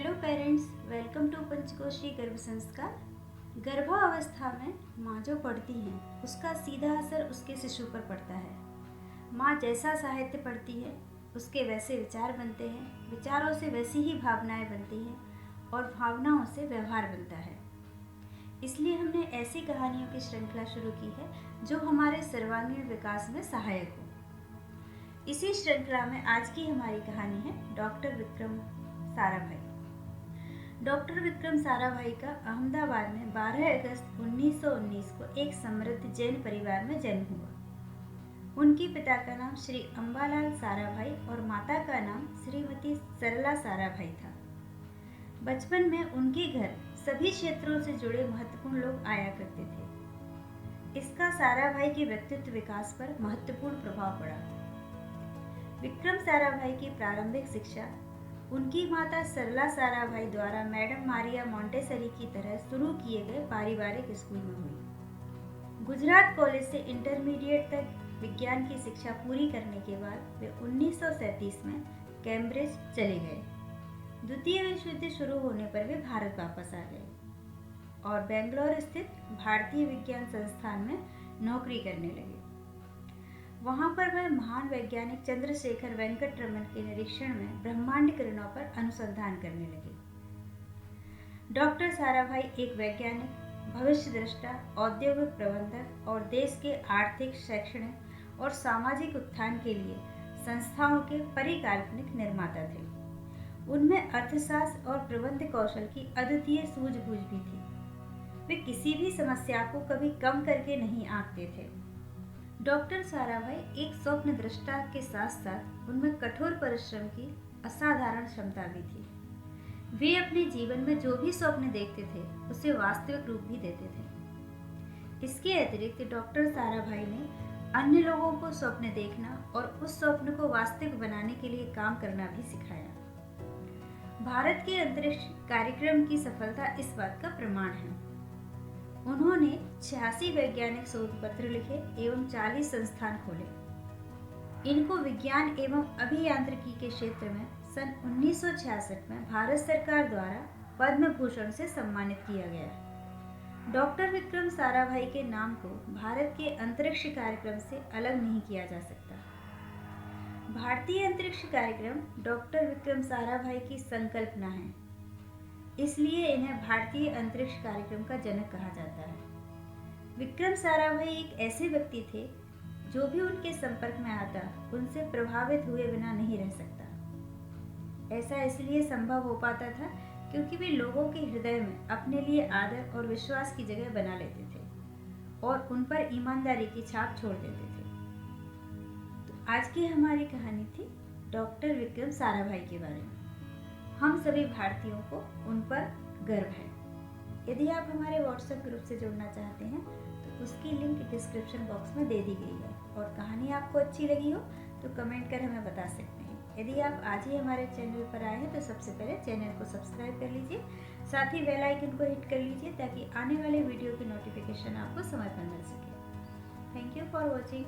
Hello parents, welcome to Panchkoshi Garbh Sanskar. गर्भावस्था में माँ जो पढ़ती है उसका सीधा असर उसके शिशु पर पड़ता है। माँ जैसा साहित्य पढ़ती है उसके वैसे विचार बनते हैं, विचारों से वैसी ही भावनाएं बनती हैं और भावनाओं से व्यवहार बनता है। इसलिए हमने ऐसी कहानियों की श्रृंखला शुरू की है जो हमारे सर्वांगीण विकास में सहायक हो। इसी श्रृंखला में आज की हमारी कहानी है डॉक्टर विक्रम साराभाई। डॉक्टर विक्रम साराभाई का अहमदाबाद में 12 अगस्त 1919 को एक समृद्ध जैन परिवार में जन्म हुआ। उनके पिता का नाम श्री अंबालाल साराभाई और माता का नाम श्रीमती सरला साराभाई था। बचपन में उनके घर सभी क्षेत्रों से जुड़े महत्वपूर्ण लोग आया करते थे। इसका साराभाई के व्यक्तित्व विकास पर महत्वपूर्ण प्रभाव पड़ा। विक्रम साराभाई की प्रारंभिक शिक्षा उनकी माता सरला साराभाई द्वारा मैडम मारिया मोंटेसरी की तरह शुरू किए गए पारिवारिक स्कूल में हुई। गुजरात कॉलेज से इंटरमीडिएट तक विज्ञान की शिक्षा पूरी करने के बाद वे 1937 में कैम्ब्रिज चले गए। द्वितीय विश्व युद्ध शुरू होने पर वे भारत वापस आ गए और बेंगलोर स्थित भारतीय विज्ञान संस्थान में नौकरी करने लगे। वहां पर वह महान वैज्ञानिक चंद्रशेखर वेंकट रमन के निरीक्षण में ब्रह्मांड किरणों पर अनुसंधान करने लगे। डॉक्टर साराभाई एक वैज्ञानिक, भविष्य दृष्टा, औद्योगिक प्रबंधक और देश के आर्थिक, शैक्षणिक और सामाजिक उत्थान के लिए संस्थाओं के परिकल्पनिक निर्माता थे। उनमें अर्थशास्त्र और प्रबंध कौशल की अद्वितीय सूझबूझ भी थी। वे किसी भी समस्या को कभी कम करके नहीं आंकते थे। डॉक्टर साराभाई एक स्वप्न दृष्टा के साथ साथ उनमें कठोर परिश्रम की असाधारण क्षमता भी थी। वे अपने जीवन में जो भी स्वप्न देखते थे उसे वास्तविक रूप भी देते थे। इसके अतिरिक्त डॉक्टर साराभाई ने अन्य लोगों को स्वप्न देखना और उस स्वप्न को वास्तविक बनाने के लिए काम करना भी सिखाया। भारत के अंतरिक्ष कार्यक्रम की सफलता इस बात का प्रमाण है। उन्होंने 86 वैज्ञानिक शोध पत्र लिखे एवं 40 संस्थान खोले। इनको विज्ञान एवं अभियांत्रिकी के क्षेत्र में सन 1966 में भारत सरकार द्वारा पद्म भूषण से सम्मानित किया गया। डॉक्टर विक्रम साराभाई के नाम को भारत के अंतरिक्ष कार्यक्रम से अलग नहीं किया जा सकता। भारतीय अंतरिक्ष कार्यक्रम डॉक्टर विक्रम साराभाई की संकल्पना है, इसलिए इन्हें भारतीय अंतरिक्ष कार्यक्रम का जनक कहा जाता है। विक्रम साराभाई एक ऐसे व्यक्ति थे जो भी उनके संपर्क में आता उनसे प्रभावित हुए बिना नहीं रह सकता। ऐसा इसलिए संभव हो पाता था क्योंकि वे लोगों के हृदय में अपने लिए आदर और विश्वास की जगह बना लेते थे और उन पर ईमानदारी की छाप छोड़ देते थे। तो आज की हमारी कहानी थी डॉक्टर विक्रम साराभाई के बारे में। हम सभी भारतीयों को उन पर गर्व है। यदि आप हमारे व्हाट्सएप ग्रुप से जुड़ना चाहते हैं तो उसकी लिंक डिस्क्रिप्शन बॉक्स में दे दी गई है और कहानी आपको अच्छी लगी हो तो कमेंट कर हमें बता सकते हैं। यदि आप आज ही हमारे चैनल पर आए हैं तो सबसे पहले चैनल को सब्सक्राइब कर लीजिए, साथ ही बेल आइकन को हिट कर लीजिए ताकि आने वाले वीडियो की नोटिफिकेशन आपको समय पर मिल सके। Thank you for watching.